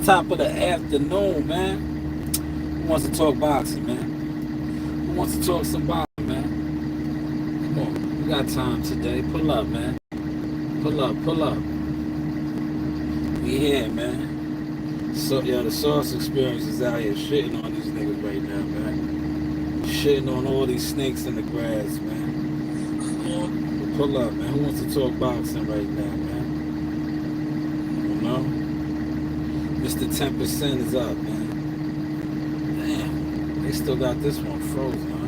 top of the afternoon, man. Who wants to talk boxing, man? Who wants to talk some boxing, man? Come on, we got time today. Pull up, man. Pull up, pull up. We here, man. So, yo, the Sauce Experience is out here shitting on these niggas right now, man. Shitting on all these snakes in the grass, man. But pull up, man. Who wants to talk boxing right now, man? You know? Mr. 10% is up, man. Damn, they still got this one frozen, huh?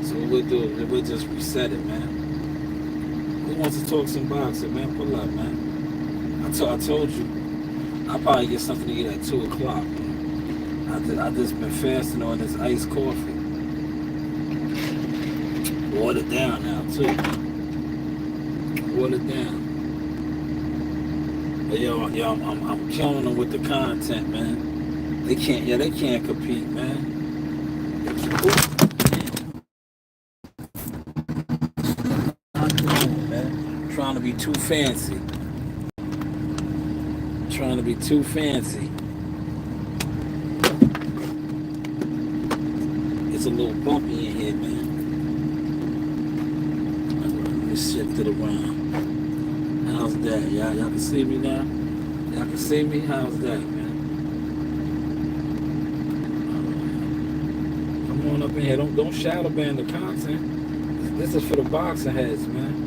So what we'll do is we'll just reset it, man. Who wants to talk some boxing, man? Pull up, man. I told you, I'll probably get something to eat at 2 o'clock. I just been fasting on this iced coffee. Watered down now, too. Watered down. But yo, I'm killing them with the content, man. They can't compete, man. Man. Trying to be too fancy. Trying to be too fancy. It's a little bumpy in here, man. Let me shift it around. How's that? Y'all can see me now? Y'all can see me? How's that, man? Come on up in here. Don't shadow ban the content. This is for the boxing heads, man.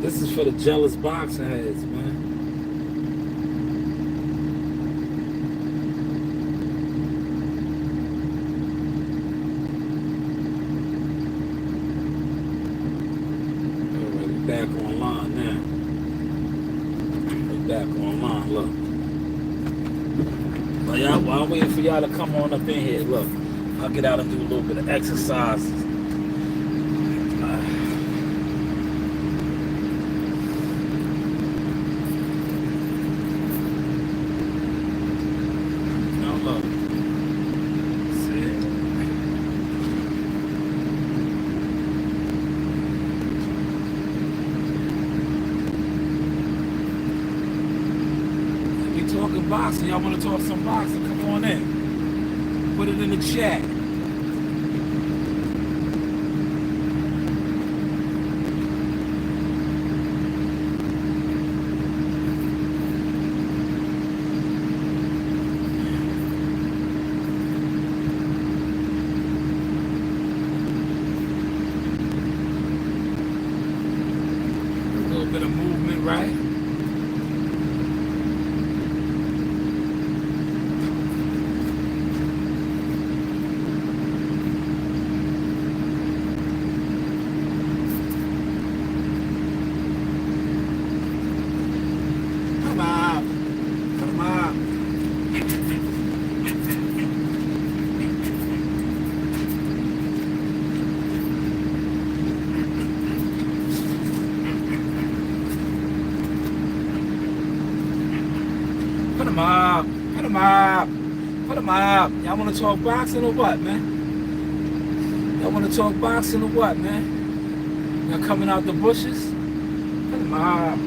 This is for the jealous boxing heads, man. Back online now. We're back online, look. While I'm waiting for y'all to come on up in here, look. I'll get out and do a little bit of exercises. Now look. See? Talking boxing, y'all want to talk some boxing? Come on in. Put it in the chat. A little bit of movement, right? Put them up. Put them up. Put them up. Y'all want to talk boxing or what, man? Y'all want to talk boxing or what, man? Y'all coming out the bushes? Put them up.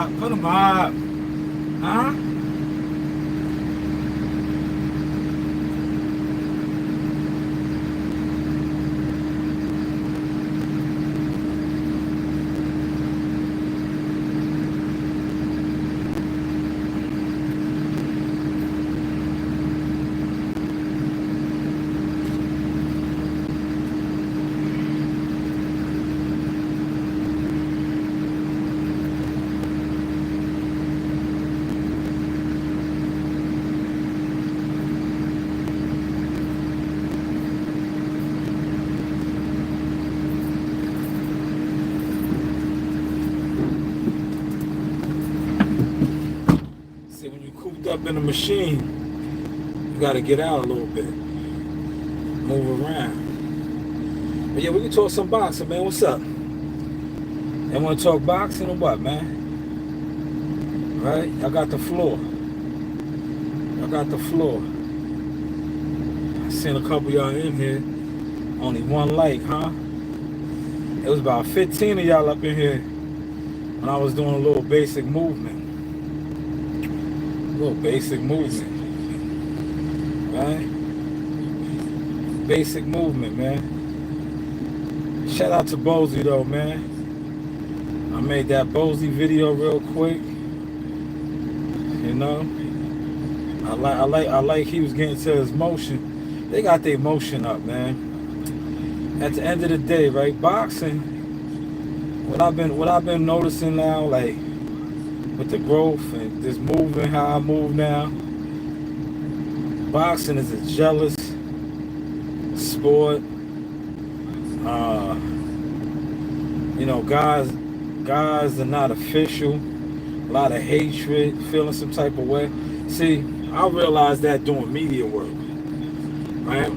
up. Put them up. Huh? See, when you cooped up in a machine, you got to get out a little bit, move around. But yeah, we can talk some boxing, man. What's up? They want to talk boxing or what, man? Right? I got the floor. I got the floor. I seen a couple of y'all in here. Only one like, huh? It was about 15 of y'all up in here when I was doing a little basic movement. A little basic movement. Right? Basic movement, man. Shout out to Bozy though, man. I made that Bozy video real quick. You know? I like he was getting to his motion. They got their motion up, man. At the end of the day, right? Boxing, what I've been noticing now, like with the growth and this moving, how I move now, boxing is a jealous sport. You know, guys are not official. A lot of hatred, feeling some type of way. See, I realized that doing media work, right?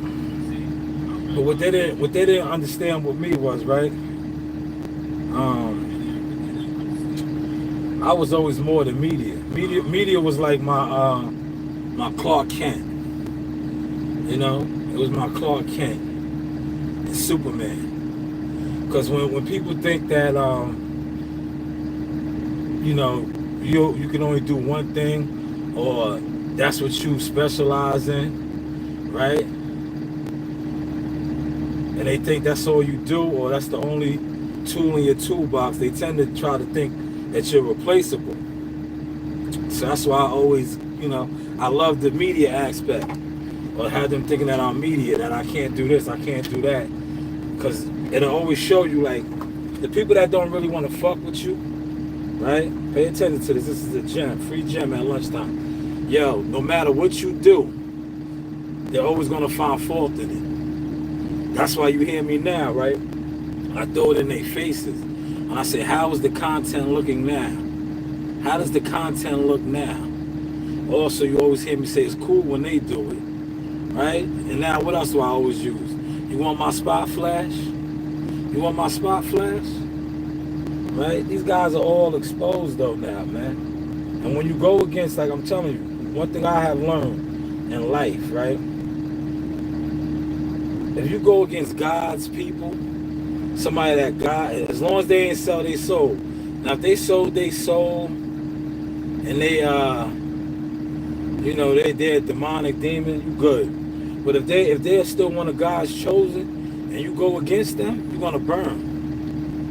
But what they didn't understand with me was, right? I was always more than media. Media was like my my Clark Kent. You know, it was my Clark Kent and Superman. Because when people think that you know, you can only do one thing, or that's what you specialize in, right? And they think that's all you do, or that's the only tool in your toolbox. They tend to try to think that you're replaceable. So that's why I always, you know, I love the media aspect, or have them thinking that I'm media, that I can't do this, I can't do that, because it'll always show you, like, the people that don't really want to fuck with you, right? Pay attention to this. This is a gym, free gym at lunchtime. Yo, no matter what you do, they're always gonna find fault in it. That's why you hear me now, right? I throw it in their faces. And I say, how is the content looking now? How does the content look now? Also, you always hear me say it's cool when they do it, right? And now, what else do I always use? You want my spot flash? You want my spot flash? Right? These guys are all exposed though now, man. And when you go against, like I'm telling you, one thing I have learned in life, right? If you go against God's people, somebody that God, as long as they ain't sell their soul. Now if they sold their soul and they you know, they're a demonic demon, you good. But if they're still one of God's chosen and you go against them, you're gonna burn.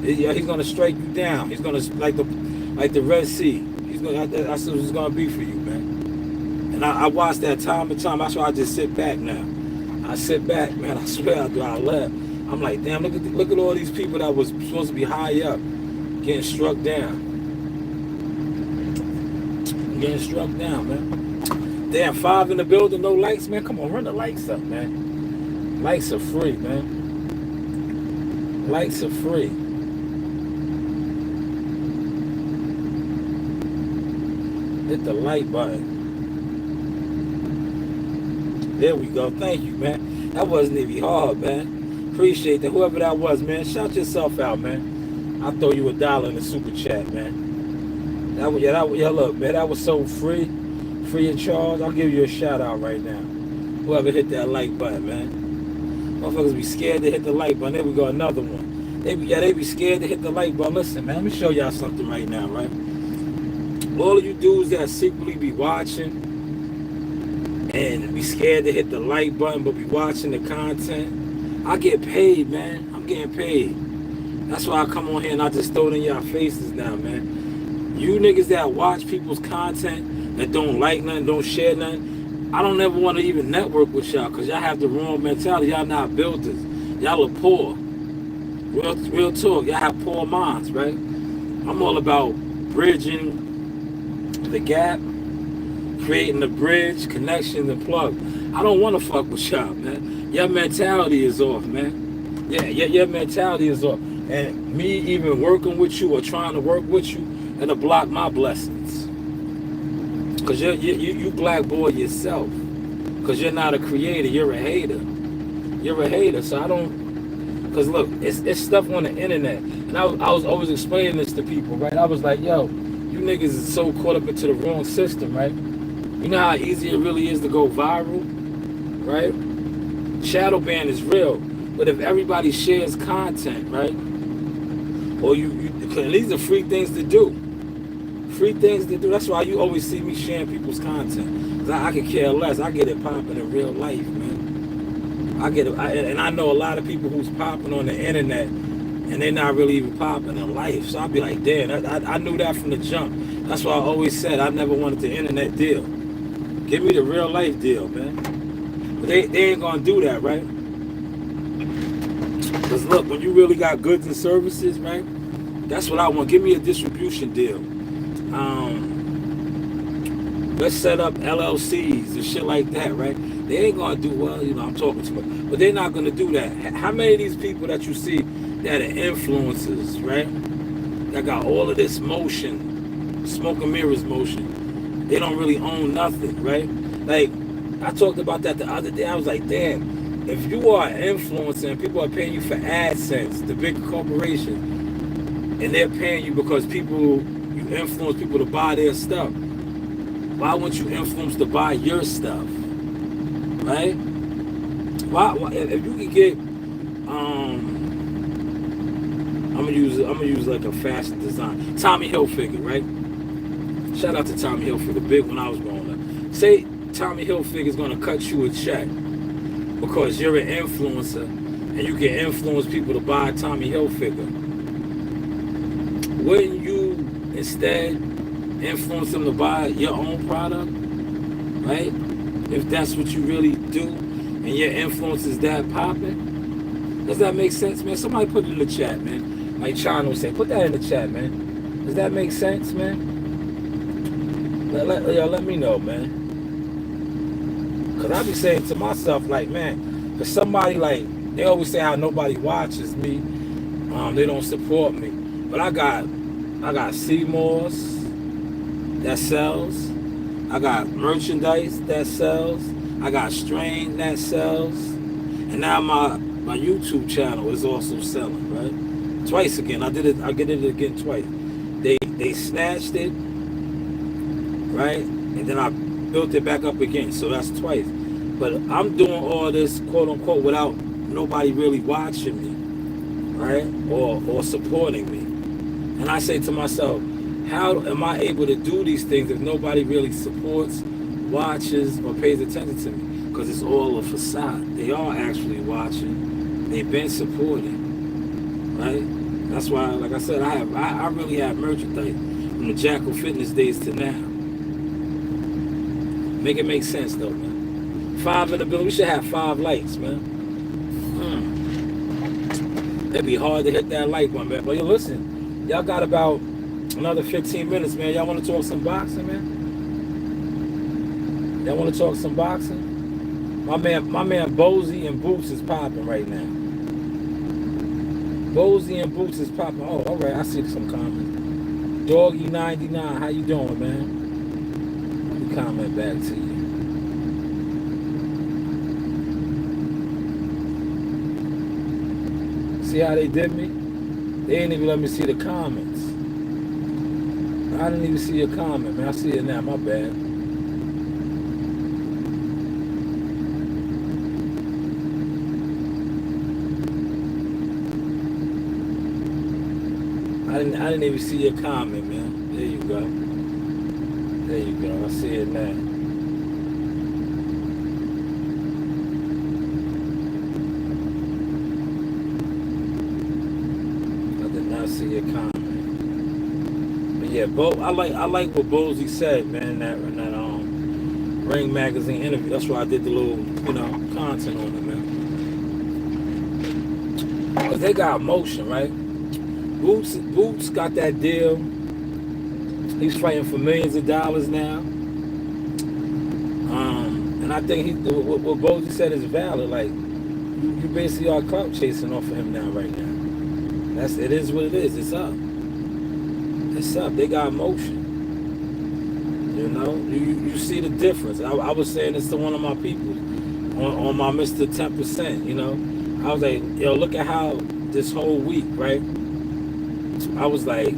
He's gonna strike you down. He's gonna like the Red Sea. That's what it's gonna be for you, man. And I watch that time and time. That's why I just sit back now. I sit back, man. I swear I left. I'm like, damn, look at all these people that was supposed to be high up getting struck down. Getting struck down, man. Damn, 5 in the building, no lights, man. Come on, run the lights up, man. Lights are free, man. Lights are free. Hit the like button. There we go. Thank you, man. That wasn't even hard, man. Appreciate that. Whoever that was, man. Shout yourself out, man. I'll throw you $1 in the super chat, man. Yeah, look, man. That was so free. Free of charge. I'll give you a shout out right now. Whoever hit that like button, man. Motherfuckers be scared to hit the like button. There we go, another one. They be scared to hit the like button. Listen, man. Let me show y'all something right now, right? All of you dudes that secretly be watching and be scared to hit the like button, but be watching the content, I get paid, man. I'm getting paid. That's why I come on here and I just throw it in your faces now, man. You niggas that watch people's content that don't like nothing, don't share nothing, I don't ever want to even network with y'all because y'all have the wrong mentality. Y'all not builders. Y'all are poor. Real talk. Y'all have poor minds, right? I'm all about bridging the gap, creating the bridge, connections, and plug. I don't want to fuck with y'all, man. Your mentality is off, man. Yeah, your mentality is off. And me even working with you or trying to work with you, it'll block my blessings. Because you blackboard yourself. Because you're not a creator, you're a hater. You're a hater, so I don't... Because look, it's stuff on the internet. And I was always explaining this to people, right? I was like, yo, you niggas is so caught up into the wrong system, right? You know how easy it really is to go viral, right? Shadow ban is real. But if everybody shares content, right? Or these are free things to do. Free things to do. That's why you always see me sharing people's content. Because I could care less. I get it popping in real life, man. I get it. And I know a lot of people who's popping on the internet and they're not really even popping in life. So I'll be like, damn, I knew that from the jump. That's why I always said I never wanted the internet deal. Give me the real life deal, man. But they ain't gonna do that, right? Because look, when you really got goods and services, right? That's what I want. Give me a distribution deal. Let's set up LLCs and shit like that, right? They ain't gonna do well, I'm talking too much. But they're not gonna do that. How many of these people that you see that are influencers, right? That got all of this motion, smoke and mirrors motion. They don't really own nothing, right? Like, I talked about that the other day. I was like, damn, if you are an influencer and people are paying you for AdSense, the big corporation, and they're paying you because you influence people to buy their stuff, why wouldn't you influence to buy your stuff, right? Why if you could get, I'm gonna use like a fashion design, Tommy Hilfiger, right? Shout out to Tommy Hilfiger, big when I was growing up. Say Tommy Hilfiger is gonna cut you a check because you're an influencer and you can influence people to buy Tommy Hilfiger. Wouldn't you instead influence them to buy your own product, right? If that's what you really do and your influence is that popping. Does that make sense, man? Somebody put it in the chat, man. Like China would say, put that in the chat, man. Does that make sense, man? Let me know, man. Because I be saying to myself, like, man, for somebody, like, they always say how nobody watches me, they don't support me. But I got Seymour's that sells. I got merchandise that sells. I got strain that sells. And now my YouTube channel is also selling, right? Twice again. I did it again twice. They snatched it, right? And then I built it back up again. So that's twice. But I'm doing all this, quote unquote, without nobody really watching me, right? Or supporting me. And I say to myself, how am I able to do these things if nobody really supports, watches, or pays attention to me? Because it's all a facade. They are actually watching. They've been supporting, right? That's why, like I said, I really have merchandise from the Jackal Fitness days to now. Make it make sense though, man. 5 in the building. We should have 5 likes, man. It'd be hard to hit that like one, man. But you listen, y'all got about another 15 minutes, man. Y'all want to talk some boxing, man? Y'all want to talk some boxing? My man Bozy and Boots is popping right now. Bozy and Boots is popping. Oh, all right. I see some comments. Doggy99, how you doing, man? Let me comment back to you. See how they did me? They didn't even let me see the comments. I didn't even see your comment, man. I see it now. My bad. I didn't even see your comment, man. There you go. There you go. I see it now. I did not see your comment. But yeah, I like what Bozy said, man, in that Ring Magazine interview. That's why I did the little, content on it, man. Because they got emotion, right? Boots got that deal. He's fighting for millions of dollars now. And I think what Bozy said is valid. Like, you basically are clout chasing off of him now, right now. It is what it is. It's up. It's up. They got emotion. You see the difference. I was saying this to one of my people on my Mr. 10%, I was like, yo, look at how this whole week, right? I was like,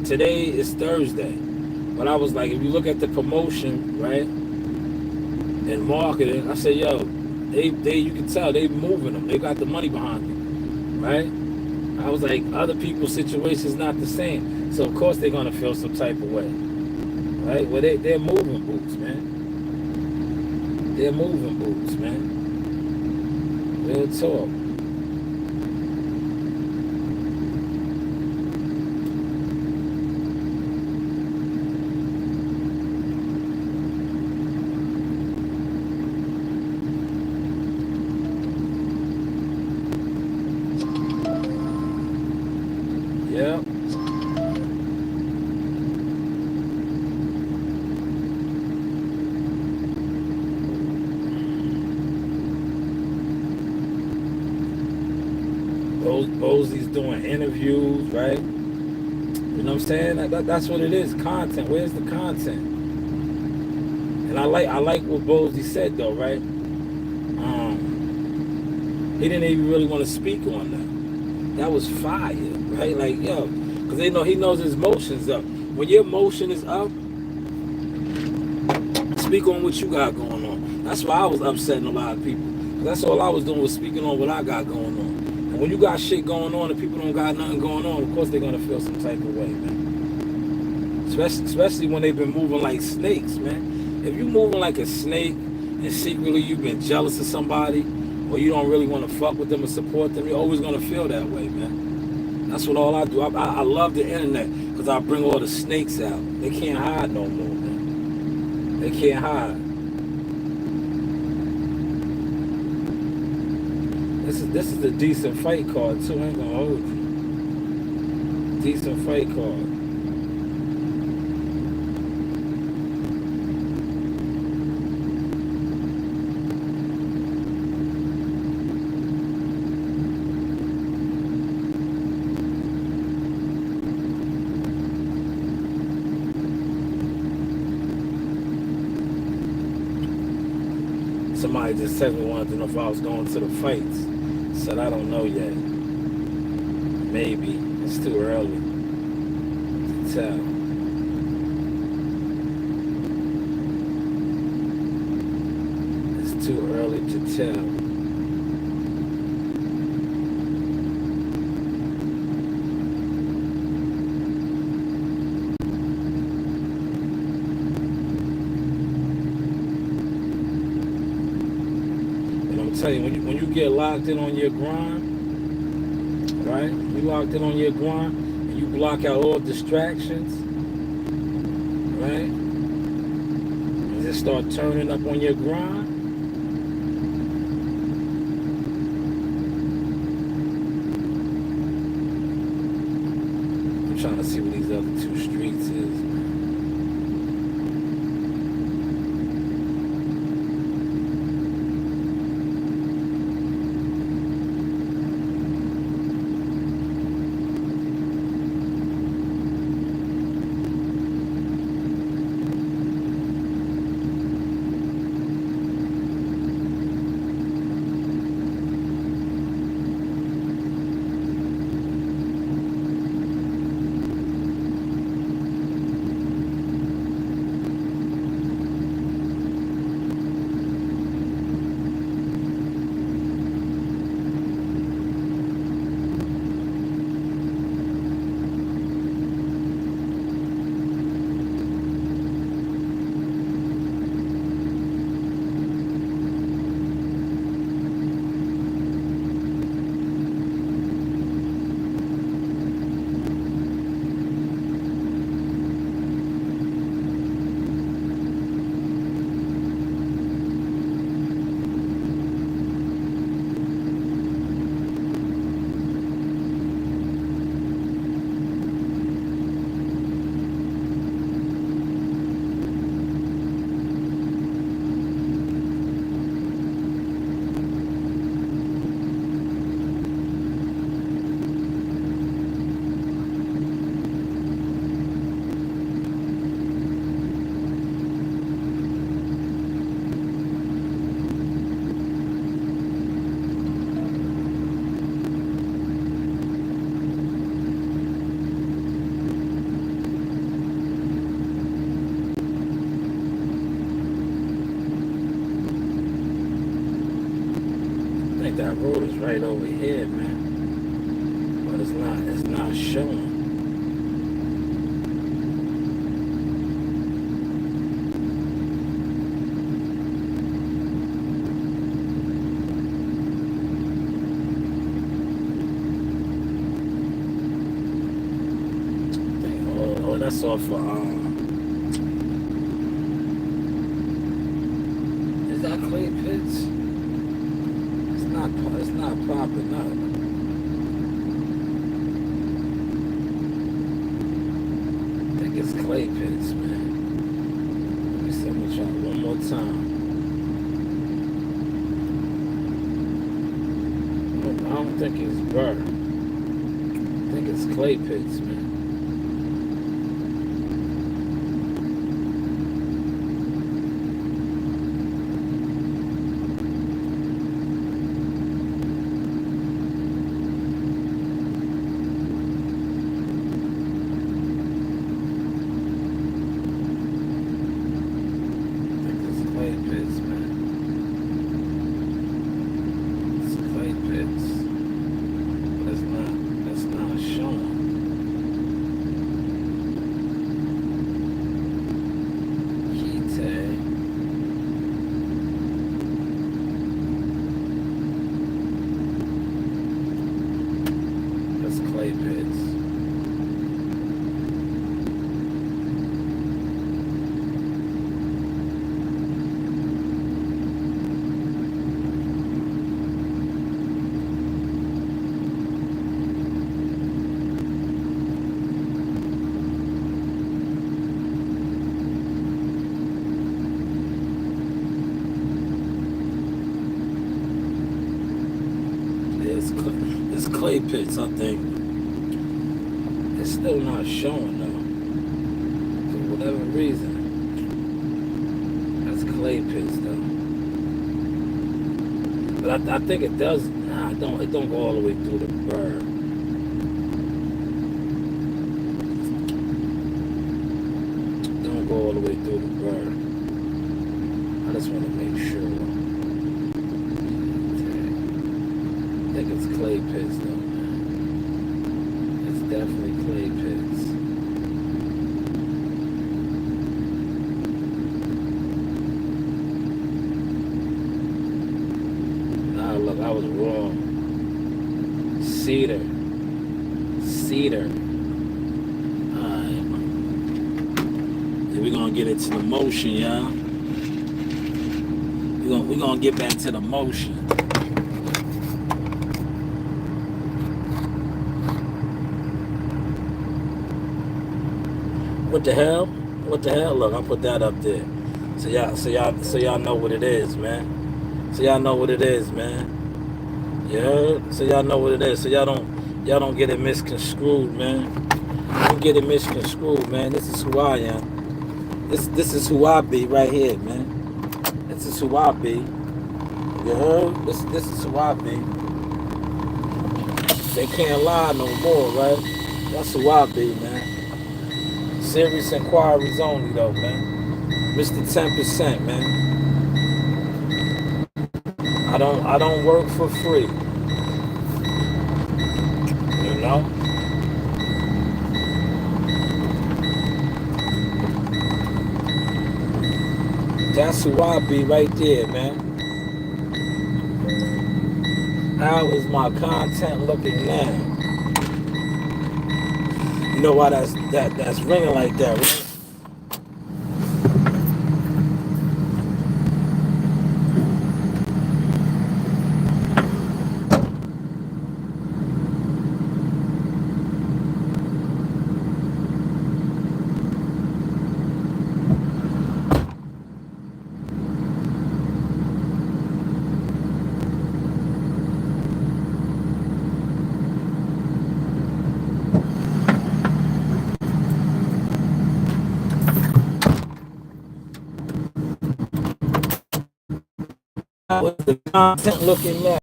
today is Thursday. But I was like, if you look at the promotion, right, and marketing, I said, yo, they you can tell they moving them. They got the money behind them, right? I was like, other people's situation's not the same. So, of course, they're going to feel some type of way. Right? Well, they're moving Boots, man. They're moving Boots, man. Real talk. Yeah. Bozy's doing interviews, right? You know what I'm saying? That's what it is. Content. Where's the content? And I like what Bozy said though, right? He didn't even really want to speak on that. That was fire, right? Like, yo, because he knows his emotions up. When your emotion is up, speak on what you got going on. That's why I was upsetting a lot of people. That's all I was doing was speaking on what I got going on. And when you got shit going on and people don't got nothing going on, of course they're gonna feel some type of way, man. Especially when they've been moving like snakes, man. If you moving like a snake and secretly you've been jealous of somebody, or you don't really want to fuck with them or support them, you're always gonna feel that way, man. That's what all I do. I love the internet because I bring all the snakes out. They can't hide no more, man. They can't hide. This is a decent fight card too. I ain't gonna hold you. Decent fight card. Somebody just said me wanted to know if I was going to the fights. Said I don't know yet. Maybe. It's too early to tell. It's too early to tell. Tell you, when you get locked in on your grind, right? You locked in on your grind, and you block out all distractions, right? And just start turning up on your grind. I'm trying to see what these other two streets is. right over here, man. But it's not showing. Oh, that's off for is that Clay Pitts? It's not popping up. I think it's Clay Pitts, man. Let me see, I'm gonna try one more time. I don't think it's Burr. I think it's Clay Pitts, man. It's Clay Pitts, I think. It's still not showing though. For whatever reason. That's Clay Pitts though. But I think it does. Nah, it don't go all the way through the bird. It don't go all the way through the bird. I just want to make sure. I think it's Clay Pitts though, man. It's definitely Clay Pitts. Nah, look, I was wrong. Cedar. Alright. Yeah, we're gonna get into the motion, y'all. We're gonna get back to the motion. What the hell? What the hell? Look, I put that up there. So y'all know what it is, man. So y'all know what it is, man. Yeah. So y'all know what it is. So y'all don't get it misconstrued, man. Don't get it misconstrued, man. This is who I am. This is who I be right here, man. This is who I be. You heard? This is who I be. They can't lie no more, right? That's who I be, man. Serious inquiries only, though, man. Mr. 10%, man. I don't work for free. You know? That's who I be right there, man. How is my content looking now? You know why that's ringing like that, right? How is the content looking now?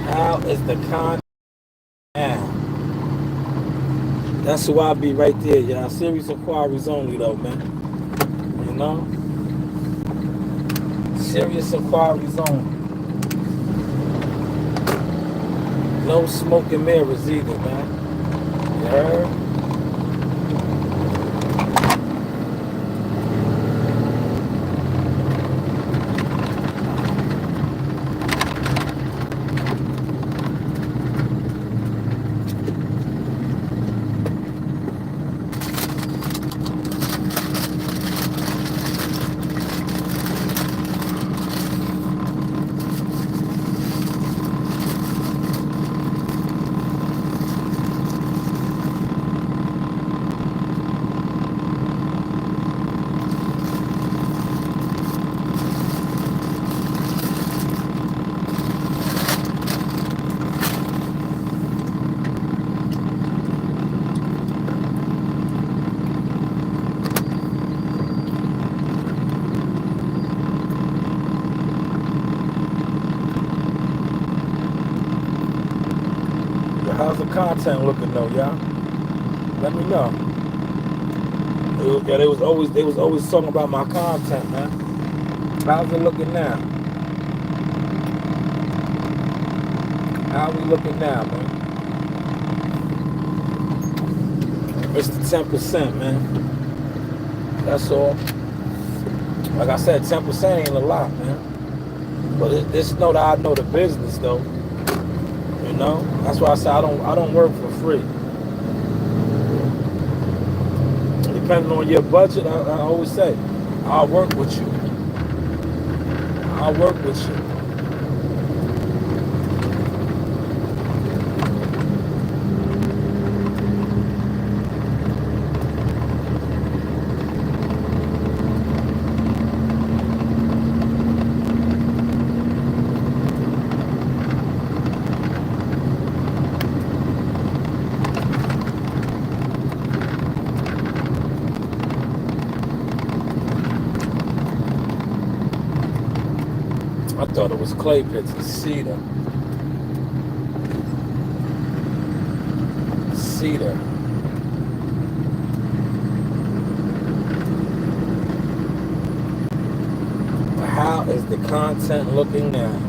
How is the content now? That's who I be right there, y'all. Serious inquiries only, though, man. You know? Serious inquiries only. No smoke and mirrors either, man. You heard? How's the content looking though, y'all? Let me know. They was always talking about my content, man. How's it looking now? How we looking now, man? It's the 10%, man. That's all. Like I said, 10% ain't a lot, man. But just know that I know the business though. You know? That's why I say I don't work for free. Depending on your budget, I always say, I'll work with you. I'll work with you. I thought it was clay pits. It's cedar. Cedar. How is the content looking now?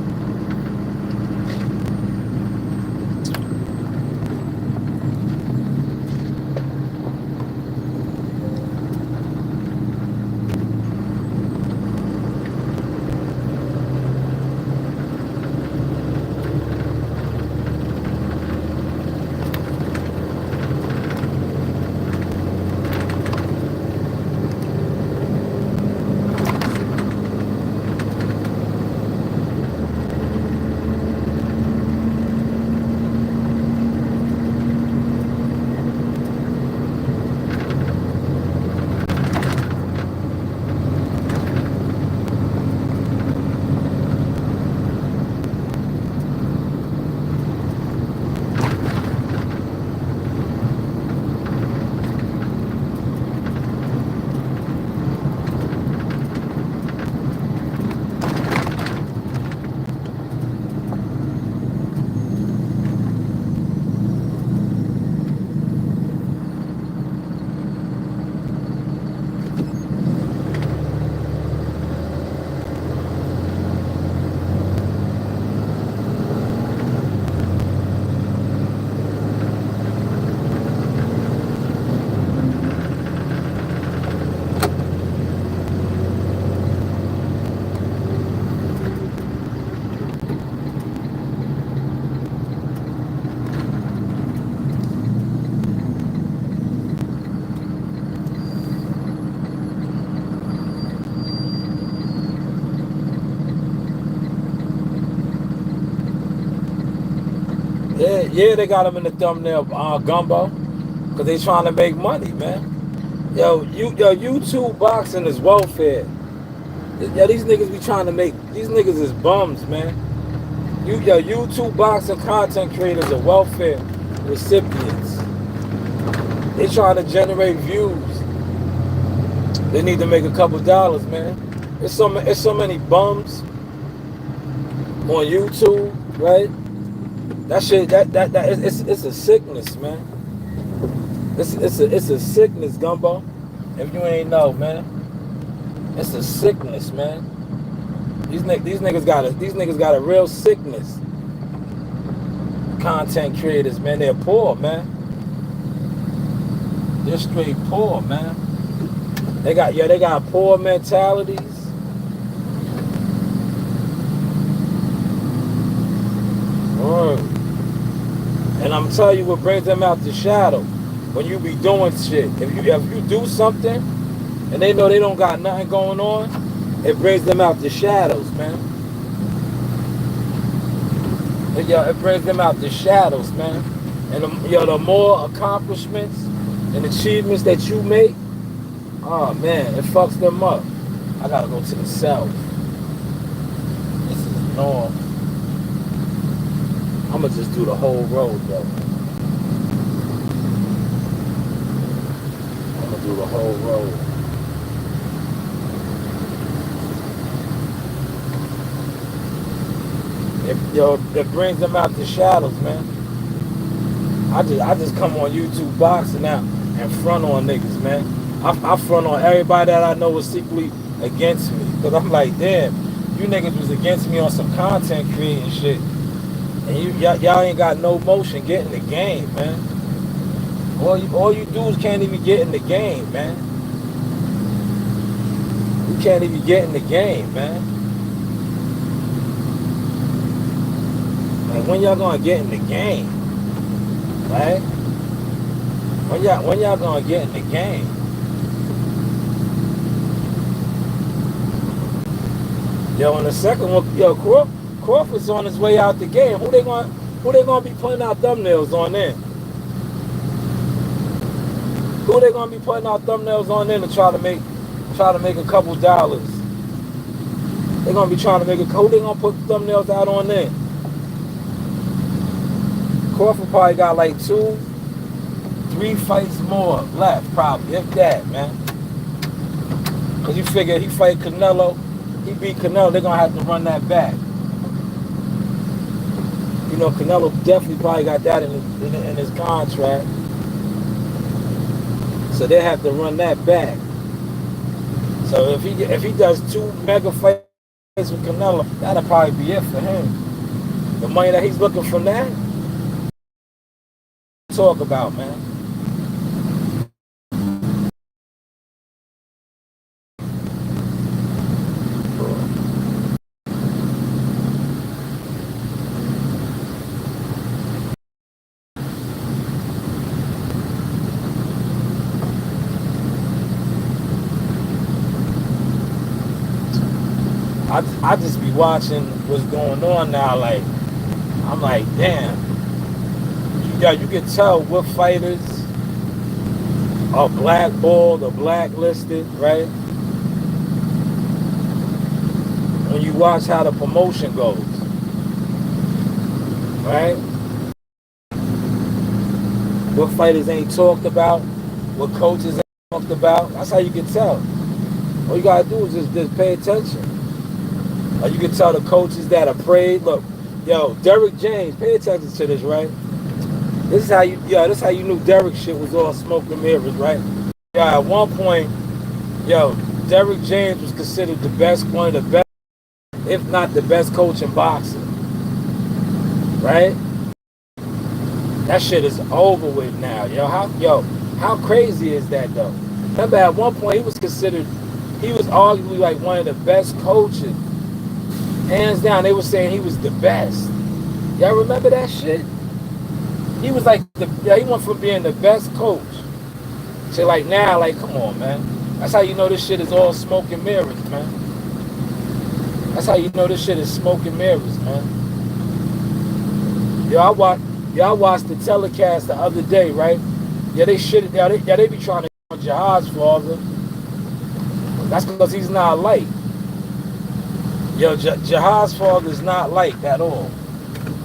Yeah, they got them in the thumbnail, Gumbo, because they trying to make money, man. Yo, YouTube boxing is welfare. Yo, these niggas be trying to make, these niggas is bums, man. YouTube boxing content creators are welfare recipients. They trying to generate views. They need to make a couple dollars, man. It's so many bums on YouTube, right? That shit, it's a sickness, man. It's a sickness, Gumbo. If you ain't know, man, it's a sickness, man. These niggas got a real sickness. Content creators, man, they're poor, man. They're straight poor, man. They got poor mentalities. And I'm telling you what brings them out the shadow. When you be doing shit. If you do something and they know they don't got nothing going on, it brings them out the shadows, man. It brings them out the shadows, man. And the more accomplishments and achievements that you make, oh man, it fucks them up. I gotta go to the south. This is north. I'ma just do the whole road though. I'ma do the whole road. It brings them out the shadows, man. I just come on YouTube boxing out and front on niggas, man. I front on everybody that I know was secretly against me. Cause I'm like, damn, you niggas was against me on some content creating shit. And y'all ain't got no motion getting the game, man. All you dudes can't even get in the game, man. You can't even get in the game, man. Like, when y'all gonna get in the game? Right? When y'all gonna get in the game? Yo, in the second one, yo, Crawford's on his way out the game. Who they gonna be putting out thumbnails on then? Who they gonna be putting out thumbnails on then to try to make a couple dollars? They gonna be trying to make who they gonna put thumbnails out on then? Crawford probably got like 2-3 fights more left, probably, if that, man. Cause you figure he fight Canelo, he beat Canelo, they're gonna have to run that back. You know, Canelo definitely probably got that in his contract. So they have to run that back. So if he does 2 mega fights with Canelo, that'll probably be it for him. The money that he's looking from that, talk about, man. I just be watching what's going on now. Like, I'm like, damn. You can tell what fighters are blackballed or blacklisted, right? When you watch how the promotion goes, right? What fighters ain't talked about, what coaches ain't talked about. That's how you can tell. All you gotta do is just pay attention. You can tell the coaches that are prayed. Look, yo, Derrick James, pay attention to this, right? This is how you knew Derrick shit was all smoke and mirrors, right? Yeah, at one point, yo, Derrick James was considered one of the best, if not the best coach in boxing. Right? That shit is over with now, yo. How crazy is that though? Remember at one point he was arguably like one of the best coaches. Hands down, they were saying he was the best. Y'all remember that shit? He was like he went from being the best coach to like now, like, come on, man. That's how you know this shit is all smoke and mirrors, man. That's how you know this shit is smoke and mirrors, man. Y'all watched the telecast the other day, right? Yeah, they be trying to on Jihad's father. That's because he's not light. Yo, Jihad's father is not light at all.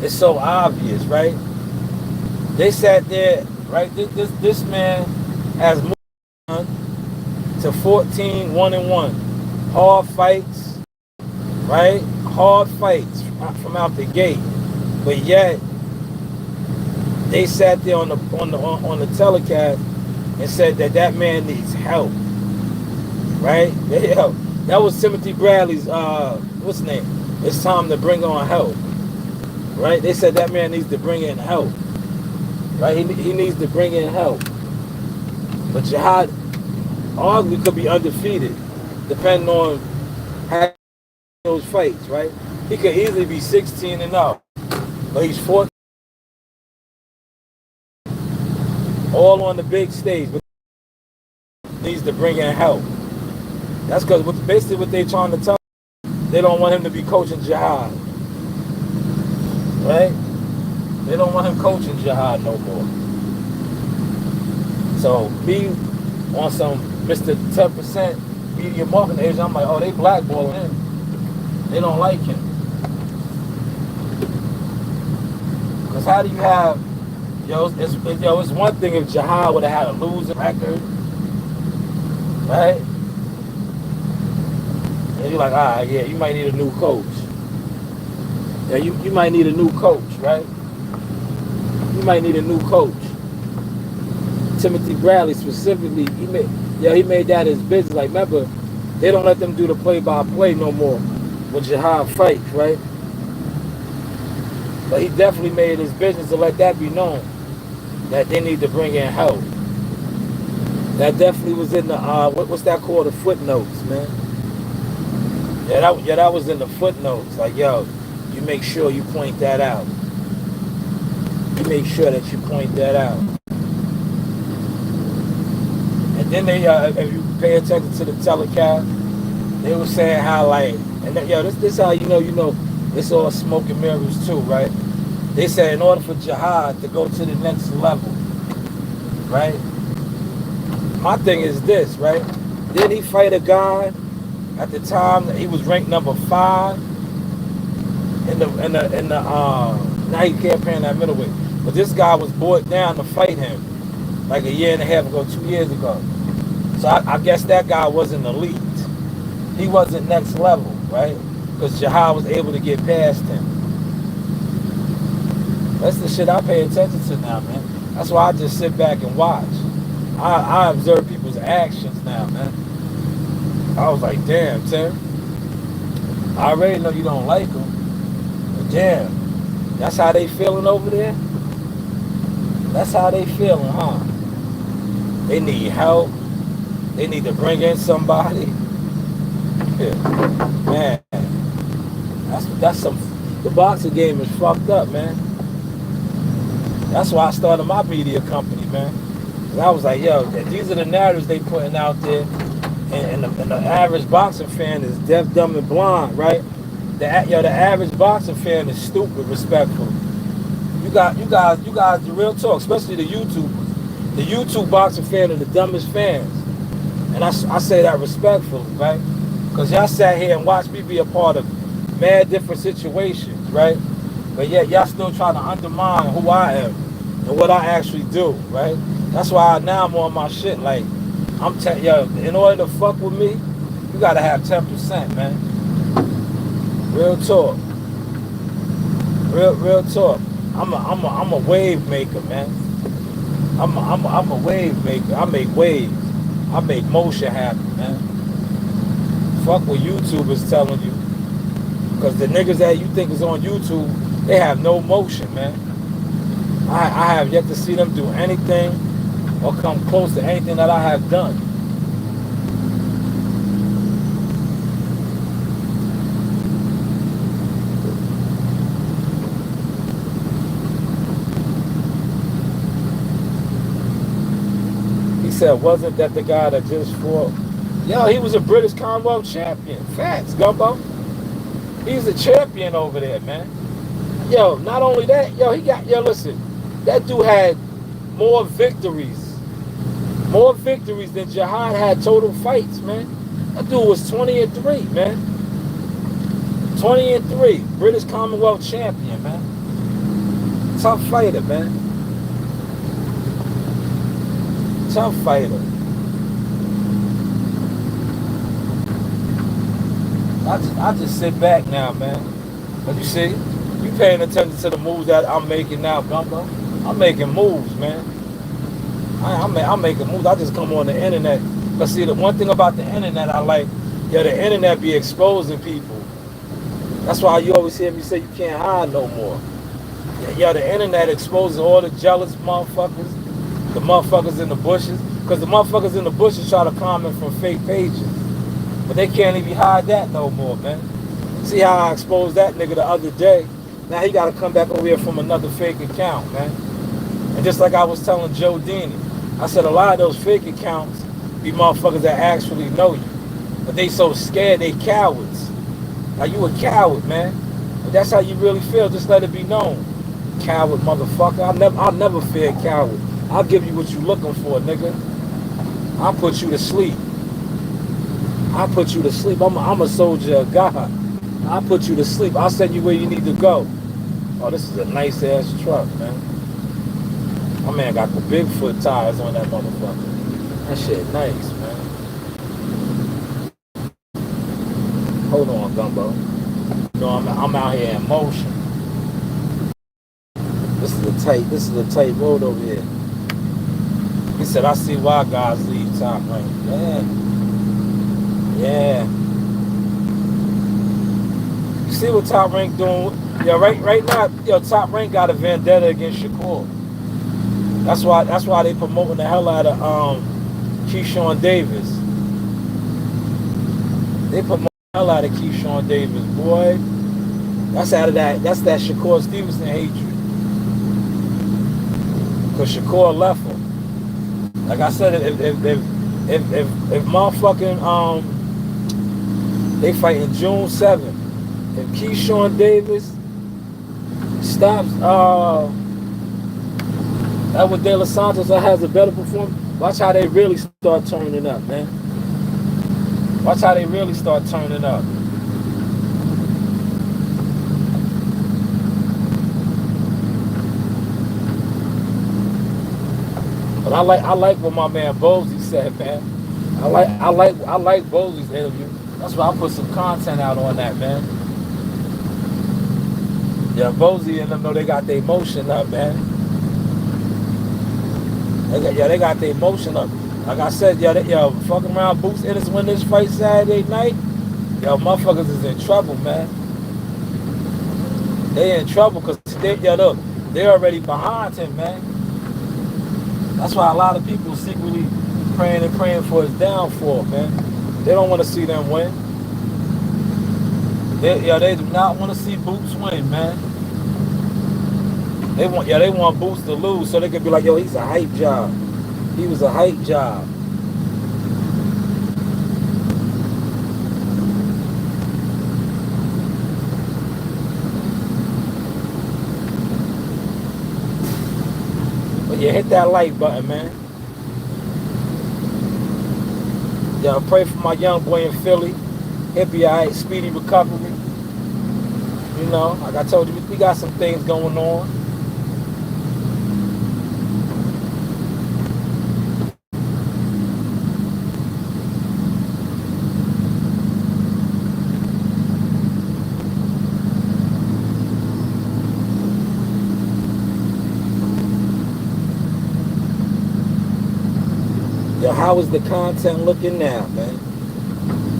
It's so obvious, right? They sat there, right? This man has moved on to 14, 1-1. Hard fights, right? Hard fights from out the gate. But yet, they sat there on the telecast and said that that man needs help, right? Yo, that was Timothy Bradley's, what's his name? It's time to bring on help, right? They said that man needs to bring in help, right? He needs to bring in help. But Jihad arguably could be undefeated, depending on how those fights, right? He could easily be 16-0, but he's 14, all on the big stage, but needs to bring in help. That's because basically what they're trying to tell him, they don't want him to be coaching Jihad, right? They don't want him coaching Jihad no more. So me on some Mr. 10% media marketing agent, I'm like, oh, they blackballing him. They don't like him. Because how do you have, it's one thing if Jihad would have had a losing record, right? And you're like, all right, yeah, you might need a new coach. Yeah, you might need a new coach, right? You might need a new coach. Timothy Bradley specifically, he made that his business. Like, remember, they don't let them do the play-by-play no more when Jihad fights, right? But he definitely made his business to let that be known, that they need to bring in help. That definitely was in the, what's that called, the footnotes, man. Yeah, that was in the footnotes. Like, yo, you make sure you point that out. You make sure that you point that out. And then they, if you pay attention to the telecast, they were saying how, like, and then, yo, this how you know, it's all smoke and mirrors too, right? They said in order for Jihad to go to the next level, right? My thing is this, right? Did he fight a guy at the time that he was ranked number 5 in the now he campaigned that middleweight, but this guy was brought down to fight him like a year and a half ago, 2 years ago. So I guess that guy wasn't elite. He wasn't next level, right? Because Jihad was able to get past him. That's the shit I pay attention to now, man. That's why I just sit back and watch. I observe people's actions now, man. I was like, damn, Tim. I already know you don't like them. But damn, that's how they feeling over there? That's how they feeling, huh? They need help. They need to bring in somebody. Yeah. Man, that's some, the boxing game is fucked up, man. That's why I started my media company, man. And I was like, yo, these are the narratives they putting out there, and the average boxing fan is deaf, dumb, and blind, right? The average boxing fan is stupid, respectful. You guys, the real talk, especially the YouTubers. The YouTube boxing fan are the dumbest fans. And I say that respectfully, right? Because y'all sat here and watched me be a part of mad different situations, right? But yet y'all still trying to undermine who I am and what I actually do, right? That's why now I'm on my shit. Like, yo, in order to fuck with me, you gotta have 10%, man. Real talk. Real talk. I'm a wave maker, man. I'm a wave maker. I make waves. I make motion happen, man. Fuck what YouTubers telling you. Because the niggas that you think is on YouTube, they have no motion, man. I have yet to see them do anything or come close to anything that I have done. He said, wasn't that the guy that just fought? Yo, he was a British Commonwealth champion. Facts, Gumbo. He's a champion over there, man. Yo, not only that, yo, listen, that dude had more victories than Jihad had total fights, man. That dude was 20-3, man. 20-3, British Commonwealth champion, man. Tough fighter, man. Tough fighter. I just sit back now, man. But you see, you paying attention to the moves that I'm making now, Gumbo. I'm making moves, man. I'm making moves. I just come on the internet. But see, the one thing about the internet I like, yeah, the internet be exposing people. That's why you always hear me say you can't hide no more. Yeah, the internet exposes all the jealous motherfuckers, the motherfuckers in the bushes. Because the motherfuckers in the bushes try to comment from fake pages. But they can't even hide that no more, man. See how I exposed that nigga the other day? Now he got to come back over here from another fake account, man. And just like I was telling Joe Dini, I said a lot of those fake accounts be motherfuckers that actually know you. But they so scared, they cowards. Now you a coward, man. If that's how you really feel, just let it be known. Coward motherfucker. I'll never fear a coward. I'll give you what you looking for, nigga. I'll put you to sleep. I'll put you to sleep. I'm a soldier of God. I'll put you to sleep. I'll send you where you need to go. Oh, this is a nice ass truck, man. My man got the Bigfoot tires on that motherfucker. That shit nice, man. Hold on, Gumbo. You know, I'm out here in motion. This is a tight road over here. He said, I see why guys leave Top Rank. Yeah. You see what Top Rank doing? Yeah, right now, Top Rank got a vendetta against Shakur. That's why they promoting the hell out of Keyshawn Davis. They promote the hell out of Keyshawn Davis, boy. That's that Shakur Stevenson hatred. Cause Shakur left him. Like I said, if motherfucking they fighting June 7th. If Keyshawn Davis stops Edward De Los Santos or has a better performance, watch how they really start turning up, man. Watch how they really start turning up. But I like what my man Bosey said, man. I like Bosey's interview. That's why I put some content out on that, man. Yeah, Bosey and them know they got their emotion up, man. They got their emotion up. Like I said, fucking around Boots Ennis win this fight Saturday night. Yo, motherfuckers is in trouble, man. They in trouble because they're already behind him, man. That's why a lot of people secretly praying for his downfall, man. They don't want to see them win. They do not want to see Boots win, man. They want Boots to lose so they can be like, yo, he's a hype job. He was a hype job. But yeah, hit that like button, man. Yeah, pray for my young boy in Philly. He'll be alright, speedy recovery. You know, like I told you, we got some things going on. Yo, how is the content looking now, man?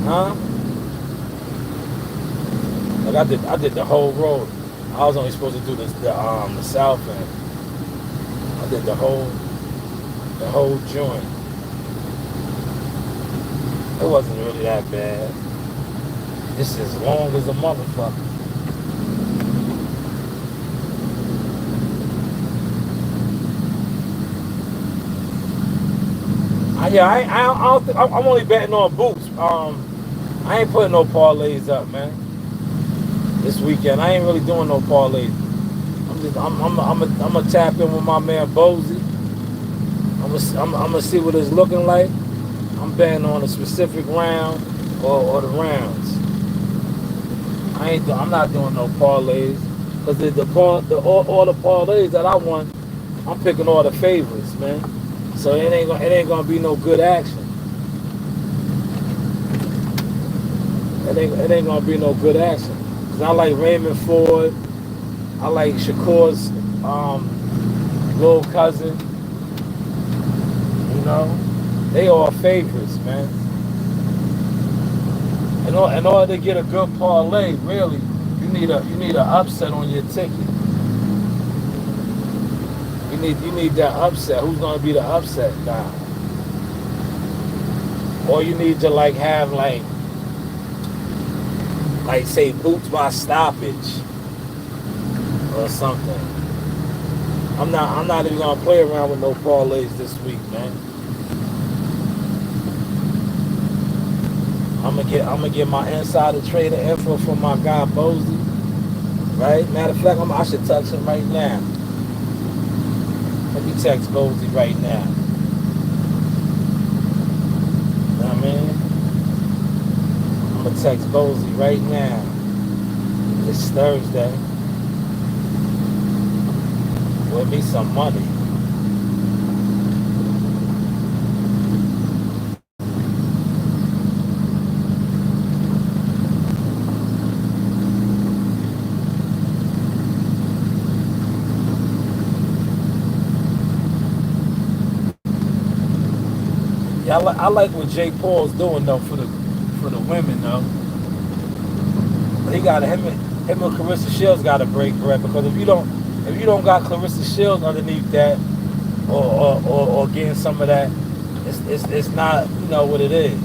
Huh? Like I did the whole road. I was only supposed to do the south end. I did the whole joint. It wasn't really that bad. It's as long as a motherfucker. I'm only betting on Boots. I ain't putting no parlays up, man. This weekend, I ain't really doing no parlays. I'm gonna tap in with my man Bosey. I'm gonna see what it's looking like. I'm betting on a specific round or the rounds. I'm not doing no parlays because all the parlays that I won, I'm picking all the favorites, man. So it ain't gonna be no good action. It ain't gonna be no good action. Cause I like Raymond Ford. I like Shakur's little cousin. know, they all favorites, man. In order to get a good parlay, really, you need an upset on your ticket. You need that upset. Who's gonna be the upset guy? Or you need to have say boots by stoppage or something. I'm not even gonna play around with no parlays this week, man. I'm gonna get my insider trader info from my guy Bozy. Right? Matter of fact, I should text him right now. Let me text Bozy right now. You know what I mean? I'm gonna text Bozy right now. It's Thursday. With me some money. Yeah, I like what Jake Paul's doing though for the women though. He got him and Clarissa Shields got to break bread, because if you don't got Clarissa Shields underneath that or getting some of that, it's not, you know what it is.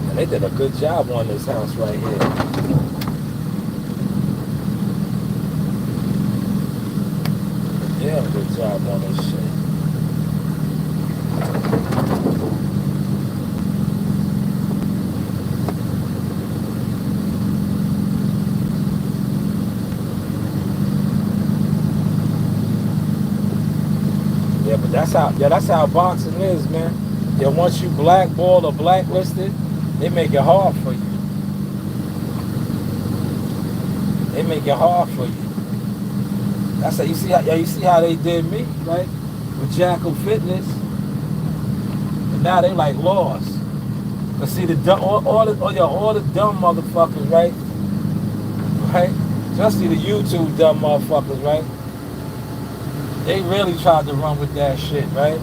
And they did a good job on this house right here. Yeah, good job on this shit. Yeah, but that's how boxing is, man. Yeah, once you blackballed or blacklisted, they make it hard for you. They make it hard for you. That's how you see how they did me, right? With Jackal Fitness. And now they lost. But see all the dumb motherfuckers, right? Right? Especially the YouTube dumb motherfuckers, right? They really tried to run with that shit, right?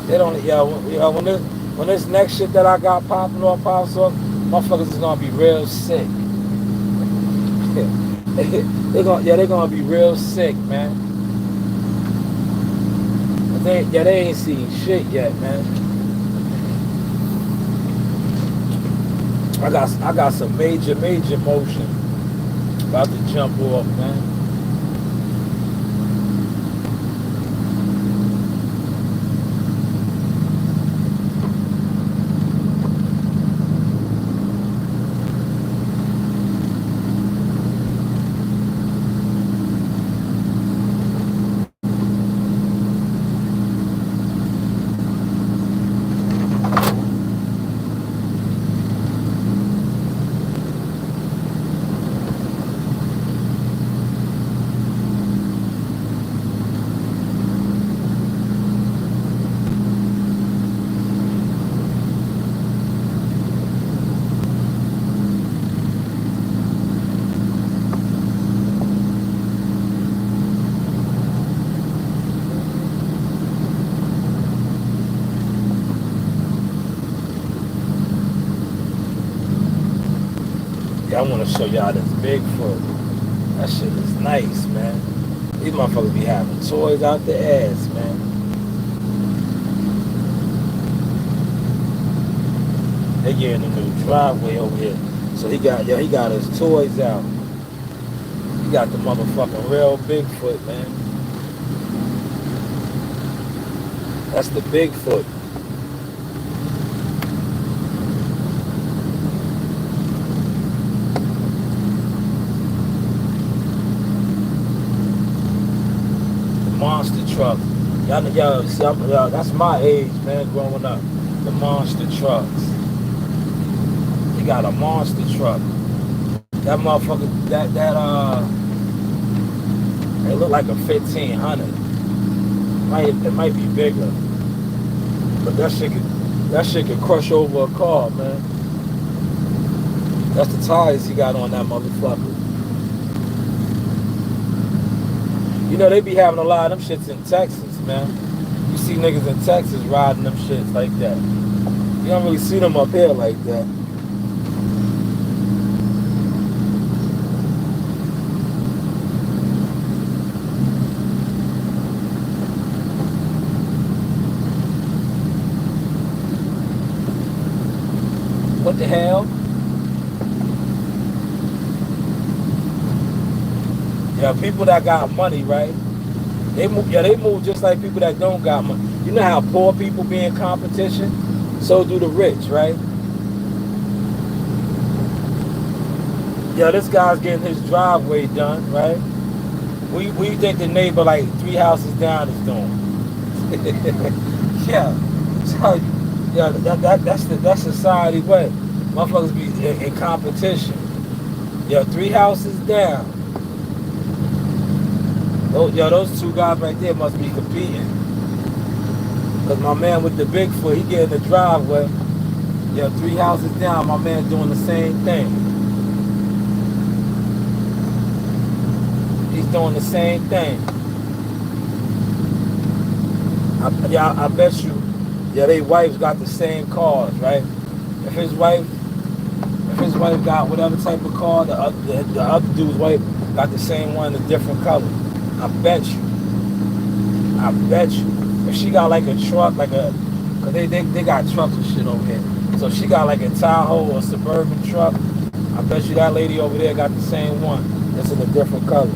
They don't, when this next shit that I got pops off, motherfuckers is gonna be real sick. They're gonna be real sick, man. But they ain't seen shit yet, man. I got some major motion about to jump off, man. I want to show y'all this Bigfoot. That shit is nice, man. These motherfuckers be having toys out their ass, man. They getting a new driveway over here. So he got his toys out. He got the motherfucking real Bigfoot, man. That's the Bigfoot. Monster truck. Y'all, see, that's my age, man, growing up. The monster trucks. He got a monster truck. That motherfucker, it look like a 1500. It might be bigger. But that shit could crush over a car, man. That's the tires he got on that motherfucker. You know, they be having a lot of them shits in Texas, man. You see niggas in Texas riding them shits like that. You don't really see them up here like that. What the hell? Yeah, people that got money, right? They move just like people that don't got money. You know how poor people be in competition? So do the rich, right? Yeah, this guy's getting his driveway done, right? What do you think the neighbor like 3 houses down is doing? Yeah. So, yeah, that's society way. Motherfuckers be in competition. Yeah, 3 houses down. Those 2 guys right there must be competing. Cause my man with the Bigfoot, he get in the driveway. 3 houses down, my man doing the same thing. He's doing the same thing. I bet you, they wives got the same cars, right? If his wife got whatever type of car, the other dude's wife got the same one in a different color. I bet you. If she got like a truck, cause they got trucks and shit over here. So if she got like a Tahoe or Suburban truck, I bet you that lady over there got the same one. It's in a different color.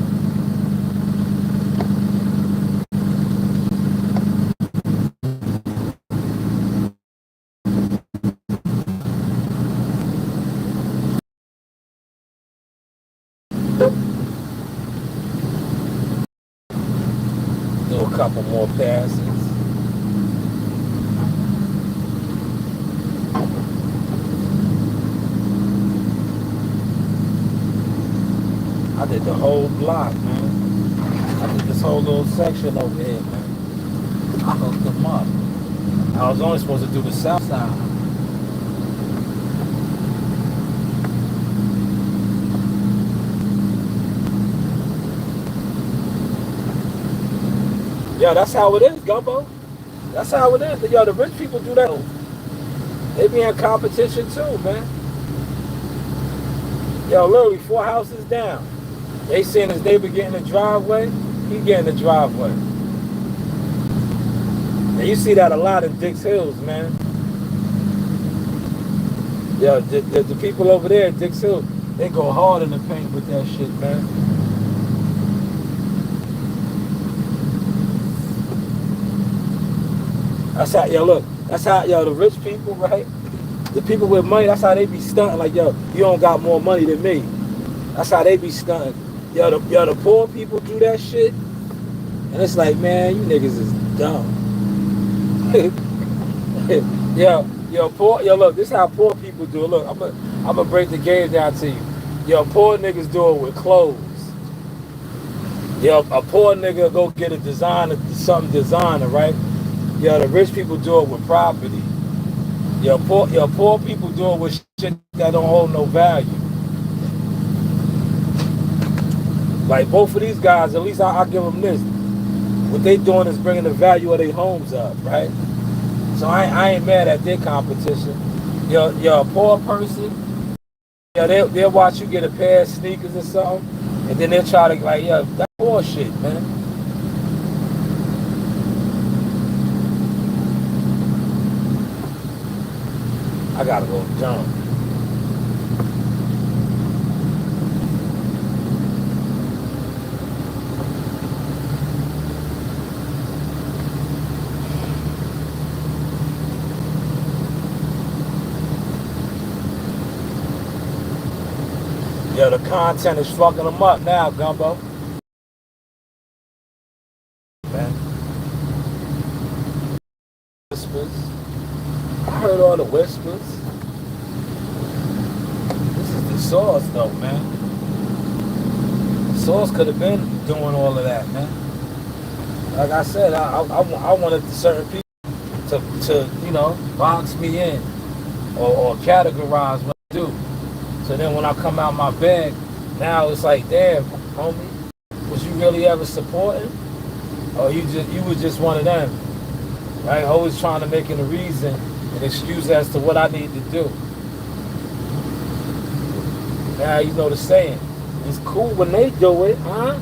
Do a couple more passes. I did the whole block, man. I did this whole little section over here, man. I hooked them up. I was only supposed to do the south side. Yo, that's how it is, Gumbo. That's how it is. Yo, the rich people do that. They be in competition too, man. Yo, literally 4 houses down. They seeing his neighbor get in the driveway, he get in the driveway. And you see that a lot in Dix Hills, man. Yo, the people over there at Dix Hills, they go hard in the paint with that shit, man. That's how, the rich people, right? The people with money, that's how they be stunting. Like, yo, you don't got more money than me. That's how they be stunting. Yo, the poor people do that shit. And it's like, man, you niggas is dumb. Look, this is how poor people do it. Look, I'm gonna break the game down to you. Yo, poor niggas do it with clothes. Yo, a poor nigga go get a something designer, right? Yo, the rich people do it with property. Yo, poor people do it with shit that don't hold no value. Like both of these guys, at least I'll give them this. What they doing is bringing the value of their homes up, right? So I ain't mad at their competition. Yo, a poor person, they'll watch you get a pair of sneakers or something, and then they'll try to like, yo, that's bullshit, man. I gotta go jump. Yo, the content is fucking them up now, Gumbo. Man. Whispers. I heard all the whispers. This is the source, though, man. The source could have been doing all of that, man. Like I said, I wanted certain people to box me in or categorize what I do. So then when I come out my bag, now it's like, damn, homie, was you really ever supporting? Or you was just one of them, right? Always trying to make it a reason, an excuse as to what I need to do. Now you know the saying. It's cool when they do it, huh?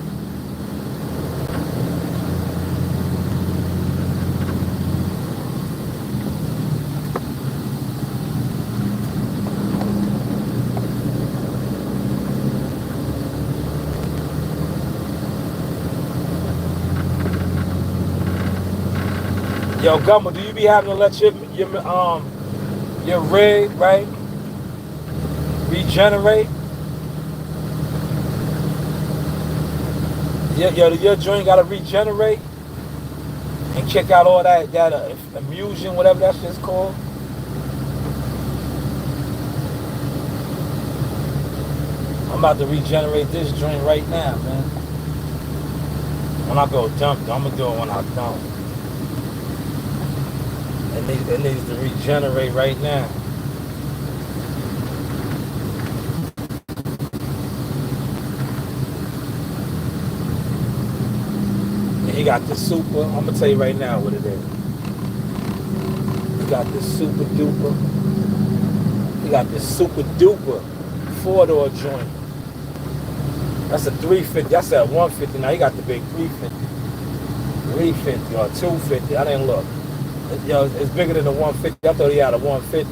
Yo, Gumma, do you be having to let your rig, right, regenerate? Your joint gotta regenerate and kick out all that emulsion, whatever that shit's called. I'm about to regenerate this joint right now, man. When I go dump, I'm gonna do it when I dump. It needs to regenerate right now. And he got the super, I'm gonna tell you right now what it is. He got this super duper. He got this super duper 4-door joint. That's a 350. That's at 150. Now he got the big 350. 350 or 250. I didn't look. It's bigger than the 150. I thought he had a 150.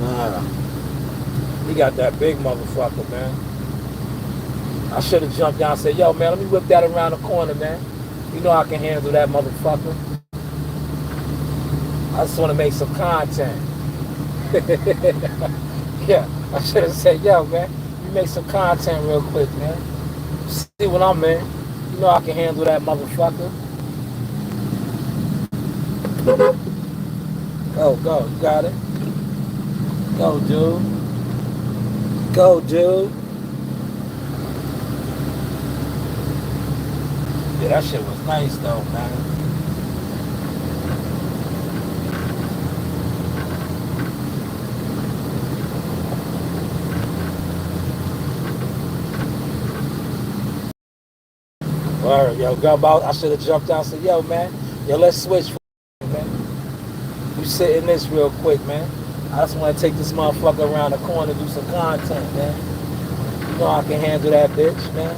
Nah. He got that big motherfucker, man. I should have jumped down and said, yo, man, let me whip that around the corner, man. You know I can handle that motherfucker. I just want to make some content. Yeah, I should have said, yo, man, you make some content real quick, man. See what I'm in. You know I can handle that motherfucker. Go, you got it. Go, dude. Go, dude. Yeah, that shit was nice though, man. Word, yo, go about. I should have jumped out and said, yo, man, let's switch. You sit in this real quick, man. I just want to take this motherfucker around the corner and do some content, man. You know I can handle that bitch, man.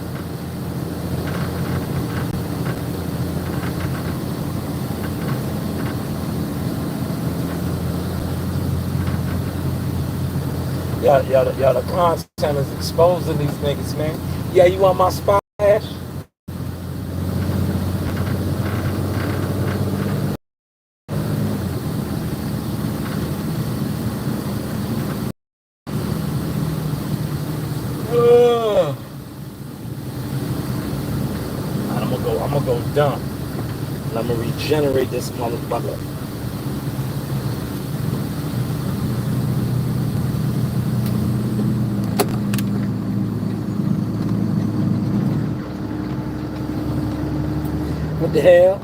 Yo, the content is exposing these niggas, man. Yeah, you want my splash? I'm gonna go dump. And I'm gonna regenerate this motherfucker. What the hell?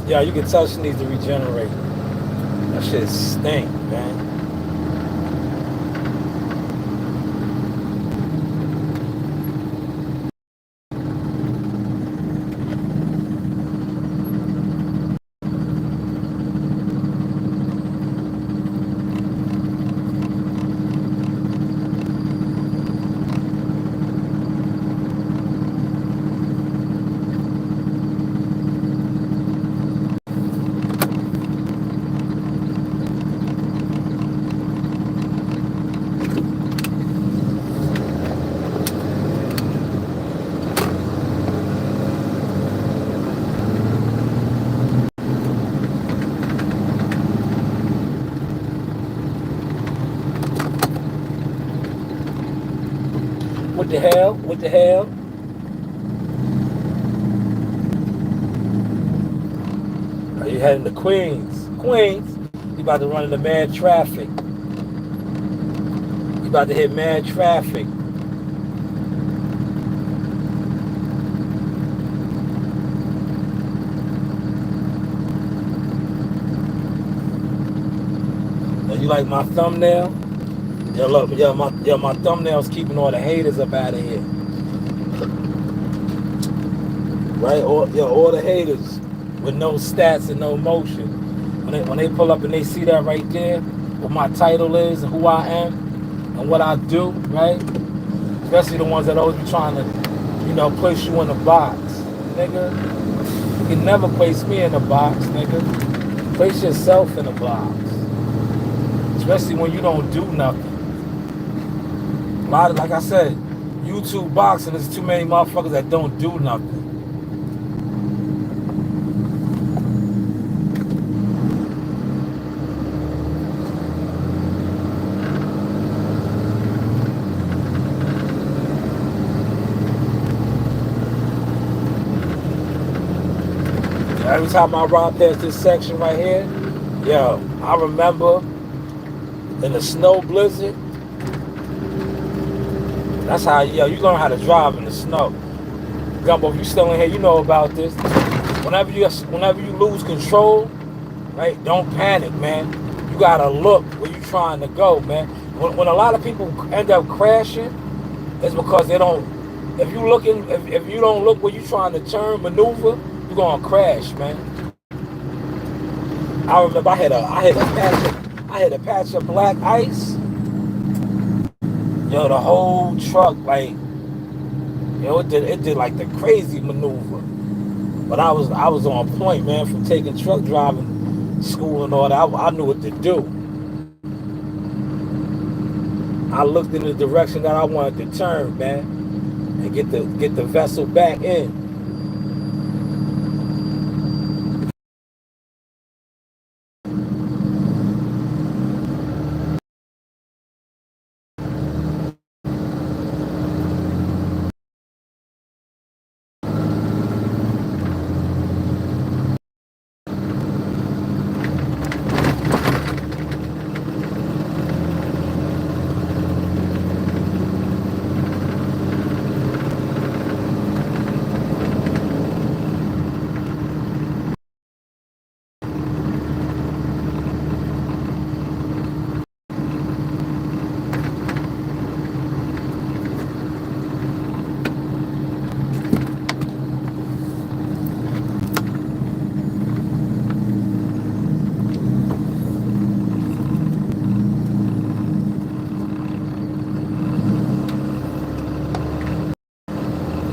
Yeah, you can tell she needs to regenerate. That shit stink, man. What the hell? What the hell? Are you heading to Queens? Queens? You about to run into mad traffic. You about to hit mad traffic. You like my thumbnail? Yeah, look, my thumbnail's keeping all the haters up out of here. Right? All the haters with no stats and no motion. When they pull up and they see that right there, what my title is and who I am and what I do, right? Especially the ones that always be trying to, place you in a box. Nigga, you can never place me in a box, nigga. Place yourself in a box. Especially when you don't do nothing. A lot of, like I said, YouTube boxing, there's too many motherfuckers that don't do nothing. Every time I ride past this section right here, yo, I remember in the snow blizzard, that's how, you learn how to drive in the snow. Gumbo, if you still in here, you know about this. Whenever you lose control, right, don't panic, man. You gotta look where you trying to go, man. When a lot of people end up crashing, it's because they don't, if you don't look where you trying to turn, maneuver, you're gonna crash, man. I remember I had a patch of black ice. Yo, the whole truck, like, it did like the crazy maneuver. But I was on point, man, from taking truck driving school and all that. I knew what to do. I looked in the direction that I wanted to turn, man, and get the vessel back in.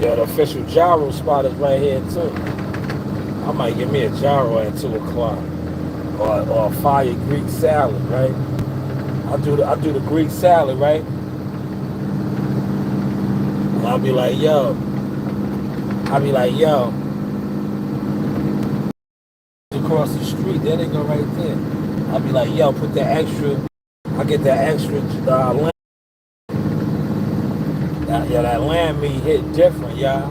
Yeah, the official gyro spot is right here too. I might give me a gyro at 2 o'clock. Or a fire Greek salad, right? I do the Greek salad, right? And I'll be like, yo. Across the street, there they go right there. I'll be like, yo, put that extra, I get that extra lamb. That lamb meat hit different, y'all.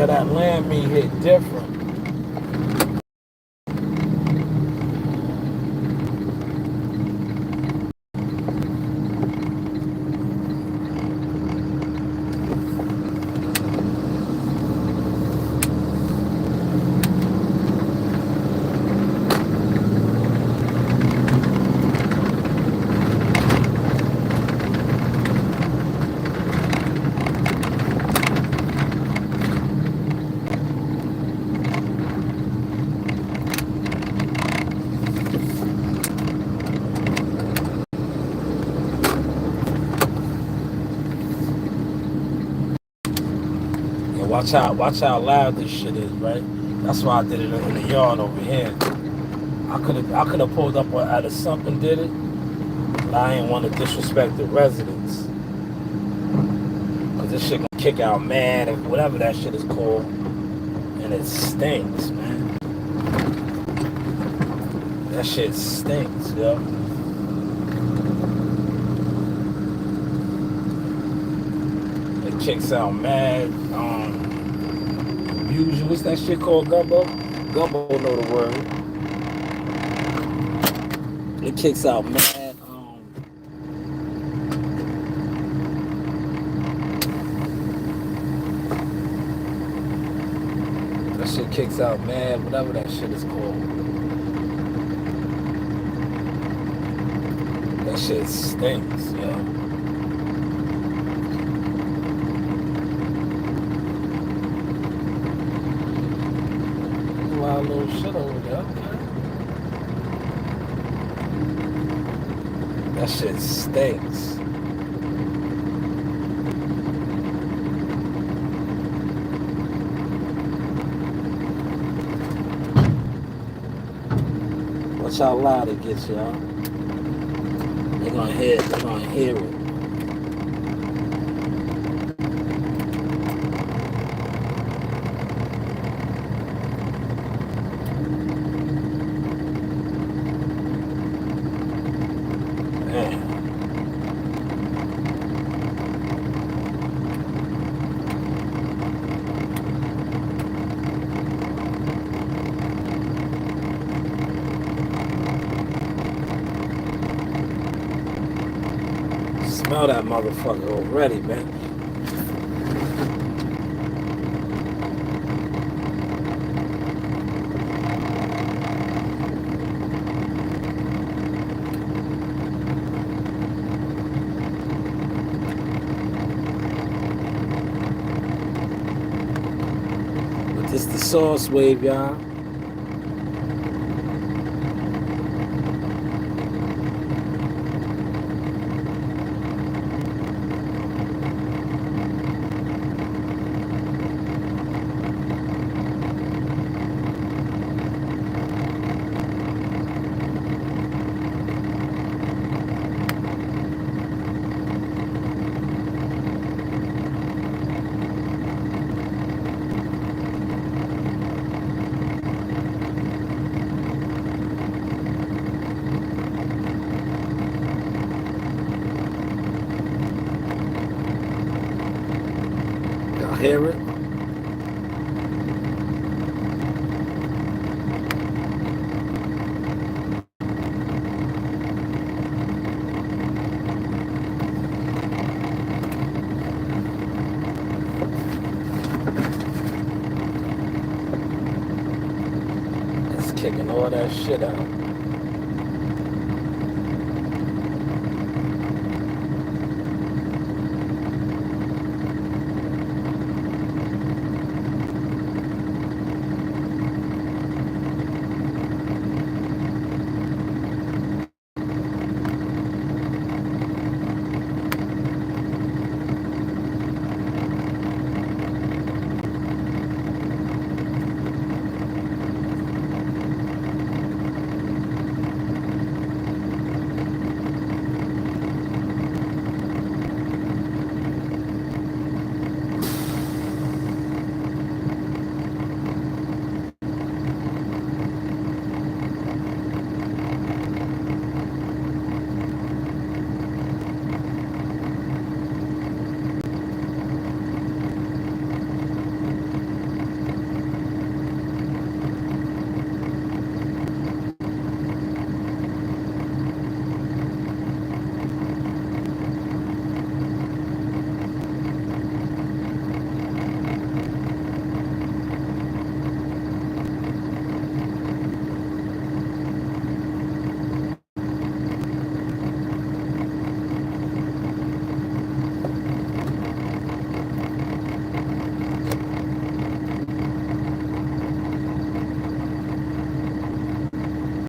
That lamb meat hit different. Watch how loud this shit is, right? That's why I did it in the yard over here. I could have pulled up out of something, did it, but I ain't want to disrespect the residents, cause this shit gonna kick out mad and whatever that shit is called, and it stinks, man. That shit stinks, yo. It kicks out mad. Usually, what's that shit called, Gumbo? Gumbo know the word. It kicks out mad That shit kicks out mad, whatever that shit is called. That shit stinks, yo. Wild little shit over there, okay. That shit stinks. Watch how loud it gets, y'all. They're gonna hear it. They're gonna hear it. Smell that motherfucker already, man. But this the sauce wave, y'all. Y'all hear it? It's kicking all that shit out.